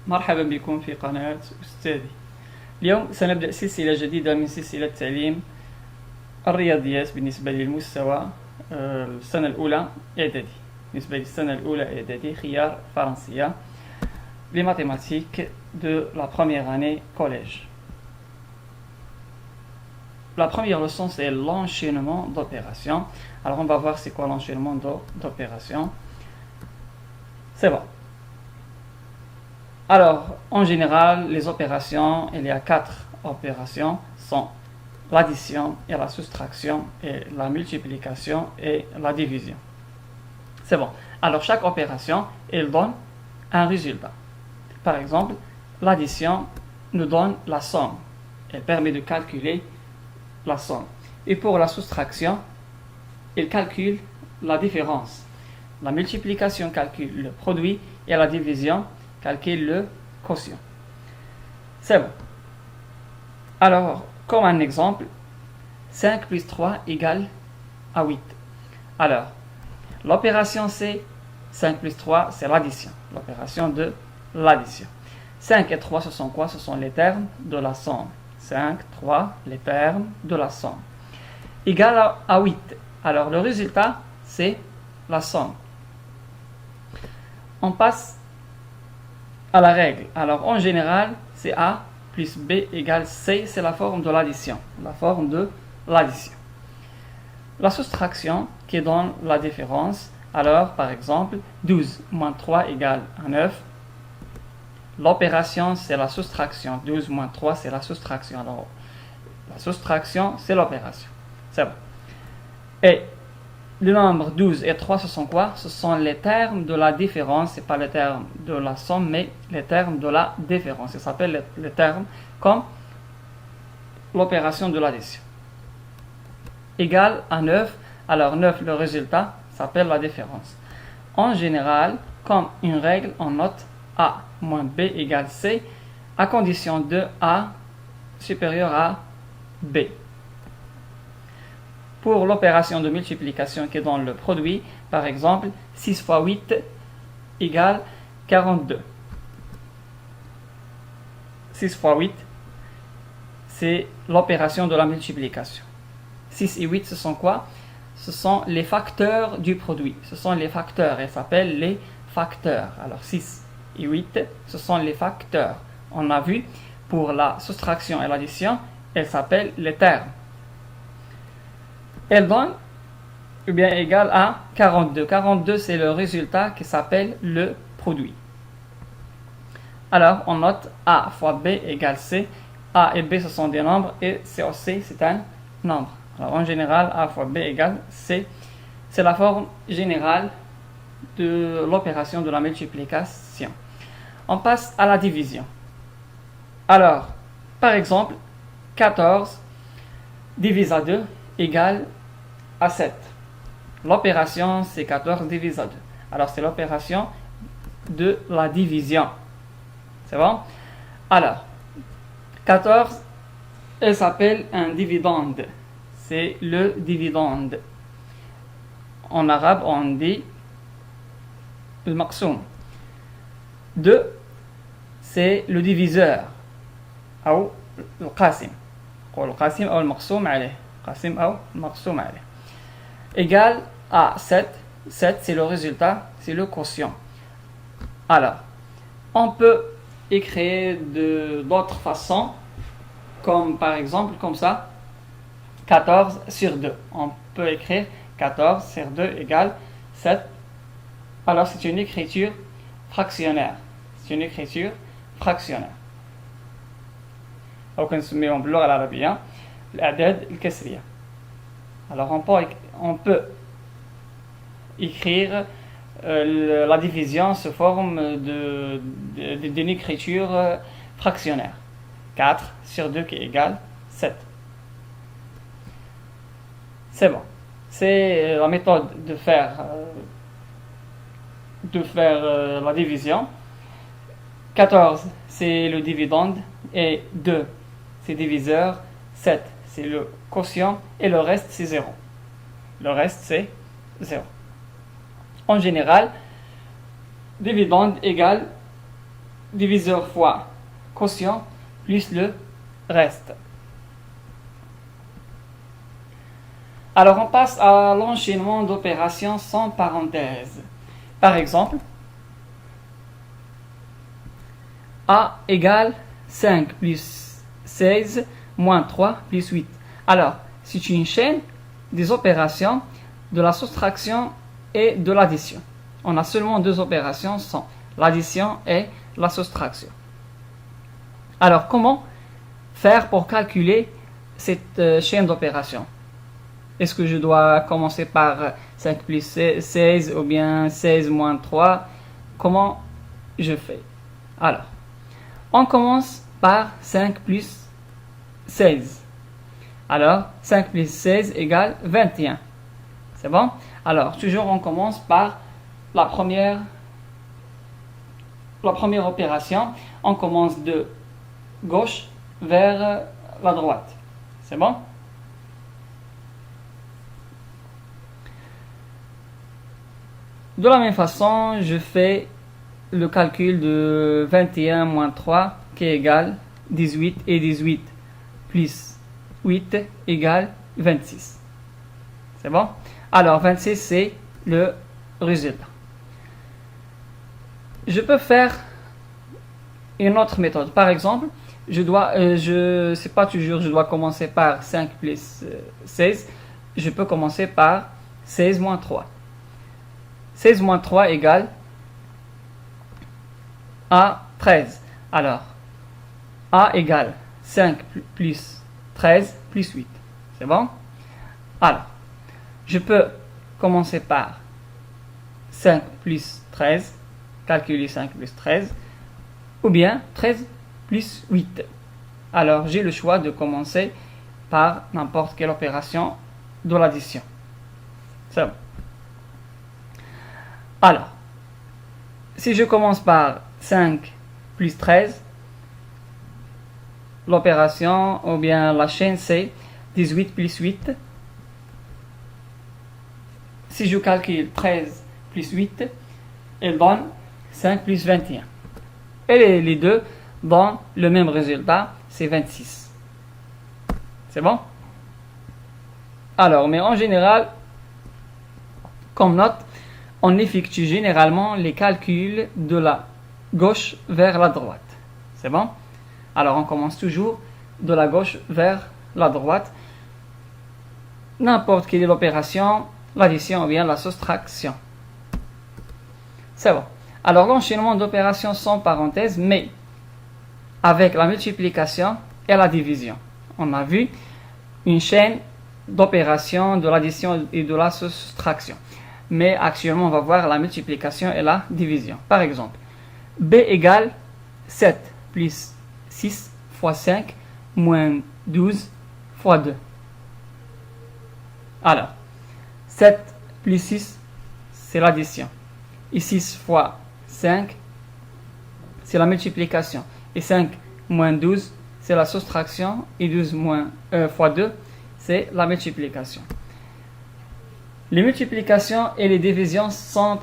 مرحبا بكم في قناة أستاذي. اليوم سنبدأ سلسلة جديدة من سلسلة تعليم الرياضيات بالنسبة للمستوى السنة الأولى إعدادي. بالنسبة للسنة الأولى إعدادي خيار فرنسية les mathématiques de la première année collège. La première leçon, c'est l'enchaînement d'opérations. Alors, on va voir c'est quoi l'enchaînement d'opérations. C'est bon. Alors, en général, les opérations, il y a 4 opérations, sont l'addition et la soustraction et la multiplication et la division. C'est bon. Alors, chaque opération, elle donne un résultat. Par exemple, l'addition nous donne la somme. Elle permet de calculer la somme. Et pour la soustraction, elle calcule la différence. La multiplication calcule le produit et la division calcule le quotient. C'est bon. Alors, comme un exemple, 5 plus 3 égale à 8. Alors, l'opération c'est 5 plus 3, c'est l'addition. L'opération de l'addition. 5 et 3, ce sont quoi? Ce sont les termes de la somme. 5, 3, les termes de la somme. Égal à 8. Alors, le résultat, c'est la somme. On passe à la règle. Alors, en général, c'est A plus B égale C. C'est la forme de l'addition. La forme de l'addition. La soustraction qui donne la différence. Alors, par exemple, 12 moins 3 égale à 9. L'opération, c'est la soustraction. 12 moins 3, c'est la soustraction. Alors, la soustraction, c'est l'opération. C'est bon. Et le nombre 12 et 3, ce sont quoi? Ce sont les termes de la différence. Ce n'est pas les termes de la somme, mais les termes de la différence. Ça s'appelle les termes comme l'opération de l'addition. Égal à 9. Alors, 9, le résultat s'appelle la différence. En général, comme une règle, on note A moins B égale C, à condition de A supérieur à B. Pour l'opération de multiplication qui donne le produit, par exemple, 6 fois 8 égale 42. 6 fois 8, c'est l'opération de la multiplication. 6 et 8, ce sont quoi? Ce sont les facteurs du produit. Ce sont les facteurs, elles s'appellent les facteurs. Alors 6 et 8, ce sont les facteurs. On a vu, pour la soustraction et l'addition, elles s'appellent les termes. Elles donnent ou bien égale à 42. 42, c'est le résultat qui s'appelle le produit. Alors, on note A fois B égale C. A et B, ce sont des nombres et C aussi, c'est un nombre. Alors, en général, A fois B égale C. C'est la forme générale de l'opération de la multiplication. On passe à la division. Alors, par exemple, 14 divisé à 2 égale à 7. L'opération, c'est 14 divisé à 2. Alors, c'est l'opération de la division. C'est bon? Alors, 14, elle s'appelle un dividende. C'est le dividende. En arabe, on dit le maqsoum. 2, c'est le diviseur. Ou le qasim. Ou le qasim ou le maqsoum alayh. Qasim ou le maqsoum alayh. Égal à 7. 7, c'est le résultat, c'est le quotient. Alors, on peut écrire d'autres façons, comme par exemple, comme ça, 14 sur 2. On peut écrire 14 sur 2 égale 7. Alors, c'est une écriture fractionnaire. C'est une écriture fractionnaire. أو كنسميهم باللغة العربية الأعداد الكسرية. Alors, on peut écrire la division sous forme d'une écriture fractionnaire. 4 sur 2 qui égale 7. C'est bon. C'est la méthode de faire la division. 14, c'est le dividende. Et 2, c'est diviseur. 7, c'est le quotient. Et le reste, c'est 0. Le reste, c'est 0. En général, dividende égale diviseur fois quotient plus le reste. Alors on passe à l'enchaînement d'opérations sans parenthèse. Par exemple, A égale 5 plus 16 moins 3 plus 8. Alors, c'est une chaîne des opérations de la soustraction et de l'addition. On a seulement deux opérations, sont l'addition et la soustraction. Alors, comment faire pour calculer cette chaîne d'opérations? Est-ce que je dois commencer par 5 plus 16 ou bien 16 moins 3? Comment je fais? Alors, on commence par 5 plus 16. Alors, 5 plus 16 égale 21. C'est bon? Alors, toujours on commence par la première opération. On commence de gauche vers la droite. C'est bon? De la même façon, je fais le calcul de 21 moins 3 qui est égal 18 et 18 plus 8 égale 26. C'est bon? Alors 26 c'est le résultat. Je peux faire une autre méthode. Par exemple, je sais pas toujours, je dois commencer par 5 plus 16. Je peux commencer par 16 moins 3. 16 moins 3 égale à 13. Alors, A égale 5 plus 13 plus 8. C'est bon? Alors, je peux commencer par 5 plus 13, calculer 5 plus 13, ou bien 13 plus 8. Alors, j'ai le choix de commencer par n'importe quelle opération de l'addition. C'est bon. Alors, si je commence par 5 plus 13, l'opération ou bien la chaîne c'est 18 plus 8. Si je calcule 13 plus 8, elle donne 5 plus 21. Et les deux donnent le même résultat, c'est 26. C'est bon? Alors, mais en général, comme note, on effectue généralement les calculs de la gauche vers la droite. C'est bon? Alors, on commence toujours de la gauche vers la droite. N'importe quelle est l'opération, l'addition ou bien la soustraction. C'est bon. Alors, l'enchaînement d'opérations sans parenthèse, mais avec la multiplication et la division. On a vu une chaîne d'opérations de l'addition et de la soustraction. Mais actuellement, on va voir la multiplication et la division. Par exemple, B égale 7 plus 6 fois 5 moins 12 fois 2. Alors, 7 plus 6, c'est l'addition. Et 6 fois 5, c'est la multiplication. Et 5 moins 12, c'est la soustraction. Et 12 fois 2, c'est la multiplication. Les multiplications et les divisions sont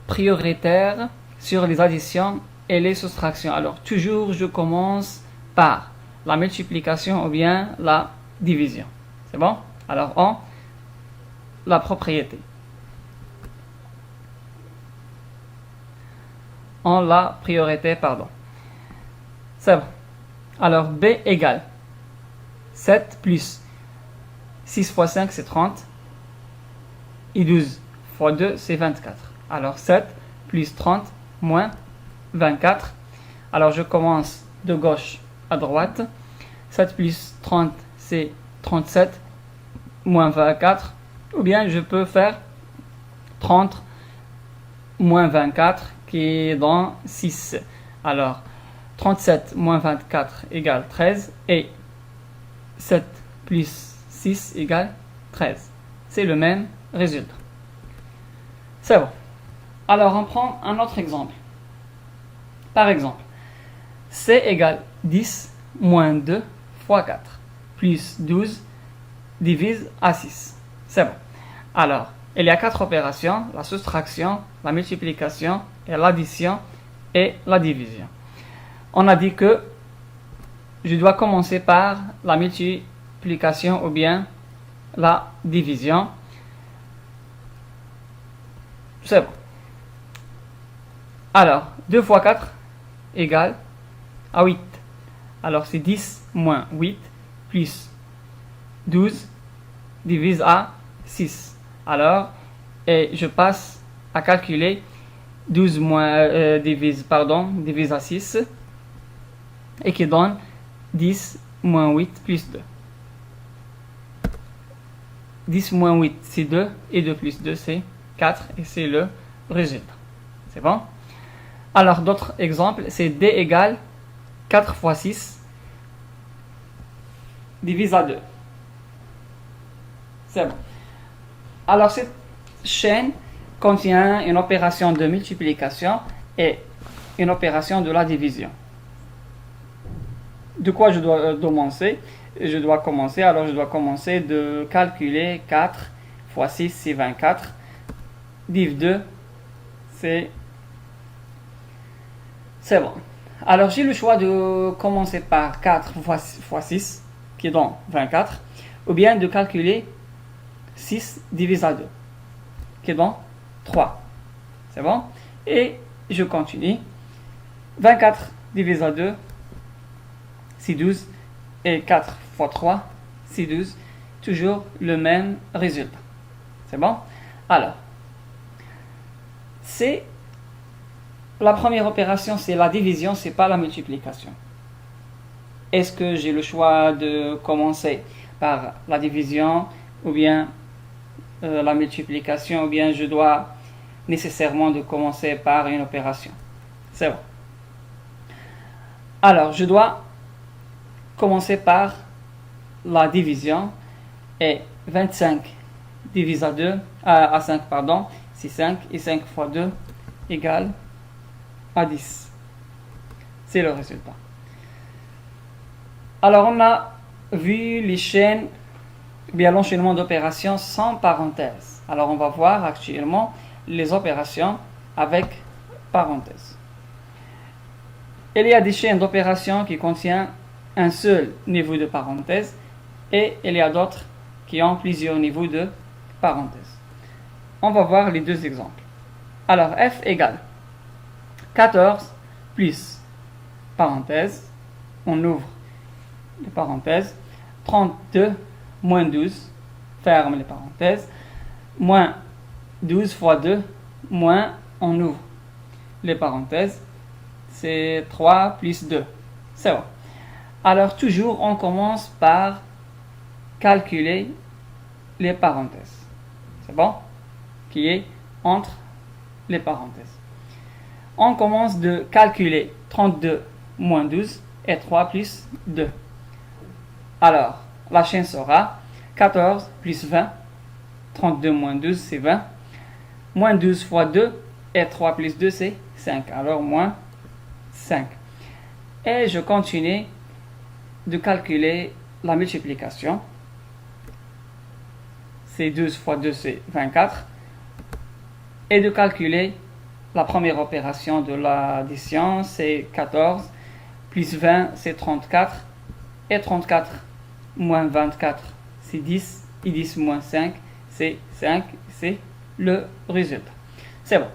prioritaires sur les additions et les soustractions. Alors, toujours, je commence par la multiplication ou bien la division. C'est bon? Alors, la propriété. La priorité, pardon. C'est bon. Alors, B égale 7 plus 6 fois 5, c'est 30. Et 12 fois 2, c'est 24. Alors 7 plus 30 moins 24. Alors je commence de gauche à droite. 7 plus 30, c'est 37 moins 24. Ou bien je peux faire 30 moins 24 qui est dans 6. Alors 37 moins 24 égale 13. Et 7 plus 6 égale 13. C'est le même résultat. C'est bon. Alors, on prend un autre exemple. Par exemple, C égale 10 moins 2 fois 4 plus 12 divise à 6. C'est bon. Alors, il y a 4 opérations, la soustraction, la multiplication, et l'addition et la division. on a dit que je dois commencer par la multiplication ou bien la division. C'est bon. Alors, 2 fois 4 égale à 8. Alors, c'est 10 moins 8 plus 12 divise à 6. Alors, et je passe à calculer 12 moins, divise à 6 et qui donne 10 moins 8 plus 2. 10 moins 8 c'est 2 et 2 plus 2 c'est 4 et c'est le résultat. C'est bon? Alors d'autres exemples, c'est D égale 4 fois 6 divise à 2. C'est bon. Alors cette chaîne contient une opération de multiplication et une opération de la division. De quoi je dois commencer? Je dois commencer de calculer 4 fois 6 c'est 24. Div 2 c'est bon. Alors j'ai le choix de commencer par 4 fois 6 qui donne 24 ou bien de calculer 6 divisé à 2 qui donne 3. C'est bon? Et je continue. 24 divisé à 2 c'est 12 et 4 fois 3 c'est 12. Toujours le même résultat. C'est bon? Alors, c'est la première opération, c'est la division, c'est pas la multiplication. Est-ce que j'ai le choix de commencer par la division ou bien la multiplication ou bien je dois nécessairement de commencer par une opération? C'est bon. Alors, je dois commencer par la division et 25 divisé à 5, c'est 5 et 5 fois 2 égale à 10. C'est le résultat. Alors on a vu les chaînes, bien l'enchaînement d'opérations sans parenthèse. Alors on va voir actuellement les opérations avec parenthèse. Il y a des chaînes d'opérations qui contiennent un seul niveau de parenthèse et il y a d'autres qui ont plusieurs niveaux de parenthèse. On va voir les deux exemples. Alors f égale 14 plus parenthèse, on ouvre les parenthèses, 32 moins 12, ferme les parenthèses, moins 12 fois 2, moins, on ouvre les parenthèses, c'est 3 plus 2. C'est bon. Alors toujours on commence par calculer les parenthèses. C'est bon? Qui est entre les parenthèses. On commence de calculer 32 moins 12 et 3 plus 2. Alors, la chaîne sera 14 plus 20. 32 moins 12 c'est 20. Moins 12 fois 2 et 3 plus 2 c'est 5. Alors, moins 5. Et je continue de calculer la multiplication. C'est 12 fois 2 c'est 24. Et de calculer la première opération de l'addition, c'est 14 plus 20 c'est 34. Et 34 moins 24 c'est 10. Et 10 moins 5 c'est 5. C'est le résultat. C'est bon.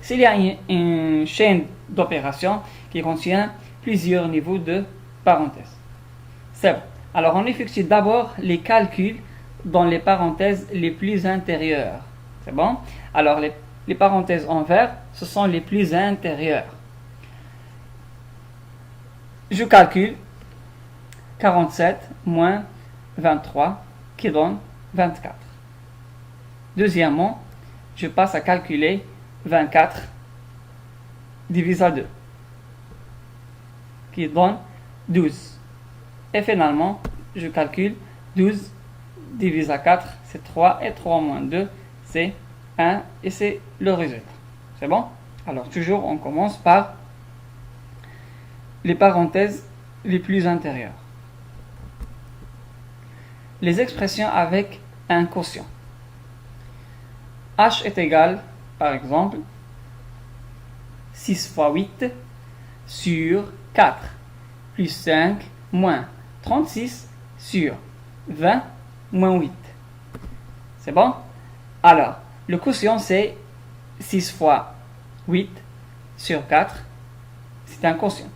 S'il y a une chaîne d'opérations qui contient plusieurs niveaux de parenthèses. C'est bon. Alors on effectue d'abord les calculs dans les parenthèses les plus intérieures. C'est bon? Alors les parenthèses en vert, ce sont les plus intérieures. Je calcule 47 moins 23 qui donne 24. Deuxièmement, je passe à calculer 24 divisé à 2 qui donne 12. Et finalement, je calcule 12 divisé à 4, c'est 3 et 3 moins 2, c'est 1 et c'est le résultat. C'est bon? Alors toujours on commence par les parenthèses les plus intérieures. Les expressions avec un quotient. H est égal, par exemple, 6 fois 8 sur 4 plus 5 moins 36 sur 20 moins 8. C'est bon? Alors, le quotient c'est 6 fois 8 sur 4. C'est un quotient.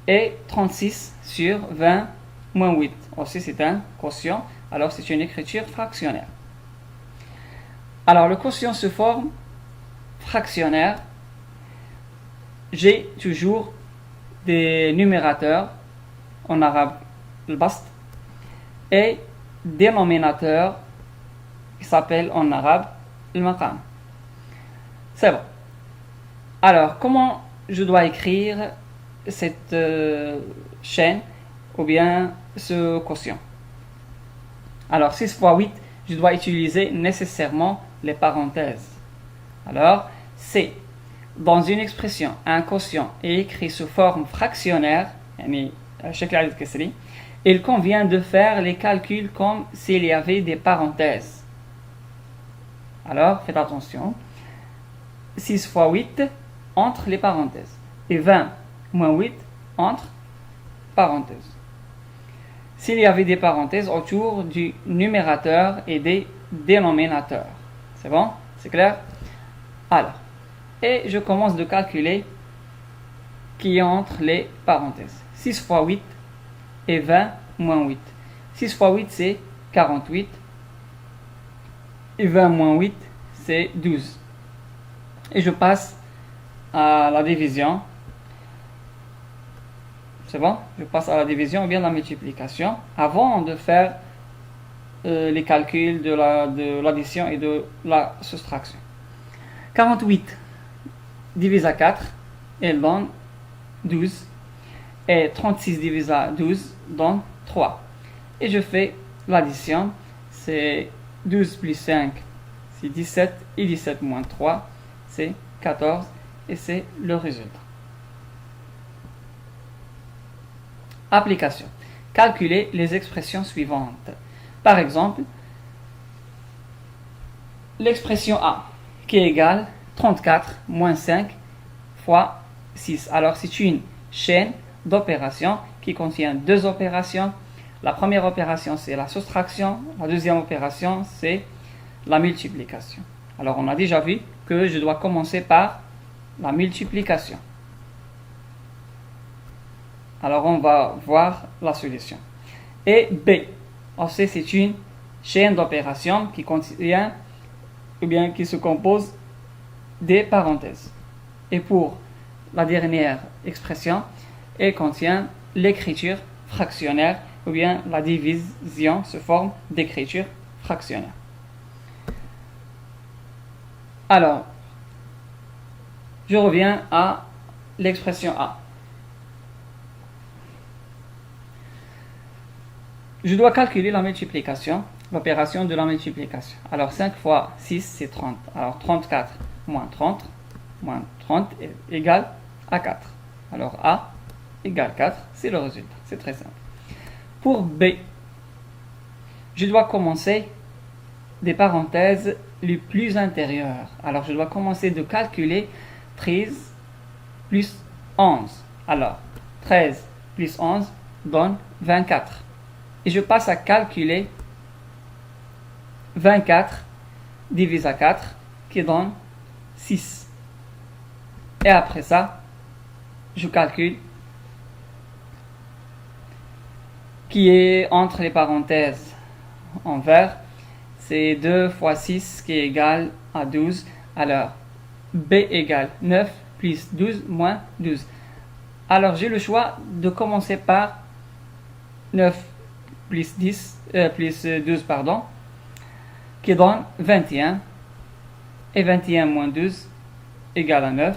Et 36 sur 20 moins 8. Aussi, c'est un quotient. Alors, c'est une écriture fractionnaire. Alors, le quotient se forme fractionnaire. J'ai toujours des numérateurs, en arabe, le bast, et dénominateur qui s'appelle en arabe, le maqam. C'est bon. Alors, comment je dois écrire cette chaîne ou bien ce quotient? Alors, 6 fois 8, je dois utiliser nécessairement les parenthèses. Alors, c'est dans une expression, un quotient est écrit sous forme fractionnaire, il convient de faire les calculs comme s'il y avait des parenthèses. Alors, faites attention. 6 fois 8 entre les parenthèses. Et 20 moins 8 entre parenthèses. S'il y avait des parenthèses autour du numérateur et des dénominateurs. C'est bon? C'est clair? Alors, et je commence de calculer qui est entre les parenthèses. 6 fois 8 et 20 moins 8. 6 fois 8 c'est 48. Et 20 moins 8 c'est 12. Et je passe à la division. C'est bon? Je passe à la division ou bien la multiplication avant de faire les calculs de l'addition et de la soustraction. 48 divisé à 4, elle donne 12. Et 36 divisé à 12 donne 3. Et je fais l'addition. C'est 12 plus 5, c'est 17. Et 17 moins 3, c'est 14. Et c'est le résultat. Application. Calculer les expressions suivantes. Par exemple, l'expression A qui est égale 34 moins 5 fois 6. Alors, c'est une chaîne d'opérations qui contient deux opérations. La première opération, c'est la soustraction. La deuxième opération, c'est la multiplication. Alors, on a déjà vu que je dois commencer par la multiplication. Alors, on va voir la solution. Et B, aussi, c'est une chaîne d'opérations qui contient, ou bien qui se compose des parenthèses. Et pour la dernière expression, elle contient l'écriture fractionnaire, ou bien la division sous forme d'écriture fractionnaire. Alors, je reviens à l'expression A. Je dois calculer la multiplication, l'opération de la multiplication. Alors, 5 fois 6, c'est 30. Alors, 34 moins 30 est égal à 4. Alors, A égale 4, c'est le résultat. C'est très simple. Pour B, je dois commencer des parenthèses les plus intérieures. Alors, je dois commencer de calculer 13 plus 11. Alors, 13 plus 11 donne 24. Et je passe à calculer 24 divisé à 4 qui donne 6. Et après ça, je calcule qui est entre les parenthèses en vert. C'est 2 fois 6 qui est égal à 12. Alors, B égale 9 plus 12 moins 12. Alors, j'ai le choix de commencer par 9 plus 12, qui donne 21. Et 21 moins 12 égale à 9.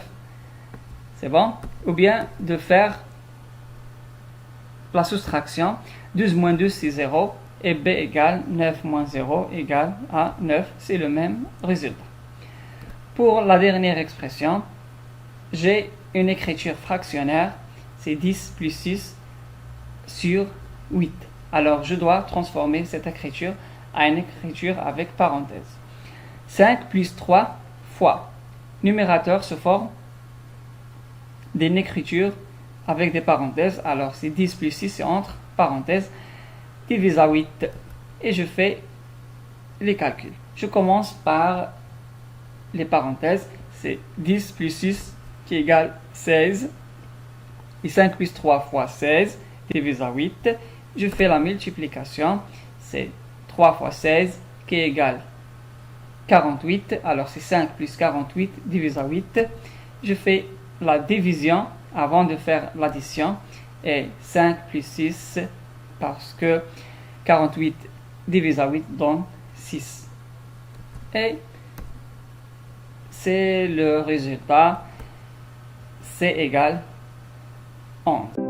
C'est bon? Ou bien de faire la soustraction. 12 moins 12, c'est 0. Et B égale 9 moins 0 égale à 9. C'est le même résultat. Pour la dernière expression, j'ai une écriture fractionnaire. C'est 10 plus 6 sur 8. Alors, je dois transformer cette écriture à une écriture avec parenthèse. 5 plus 3 fois. Numérateur se forme d'une écriture avec des parenthèses. Alors c'est 10 plus 6, c'est entre parenthèses, divise à 8. Et je fais les calculs. Je commence par les parenthèses. C'est 10 plus 6 qui égale 16. Et 5 plus 3 fois 16, divise à 8. Je fais la multiplication. C'est 3 fois 16 qui égale 48. Alors c'est 5 plus 48 divisé à 8. Je fais la division avant de faire l'addition. Et 5 plus 6 parce que 48 divisé à 8 donne 6. Et c'est le résultat. C'est égal 11.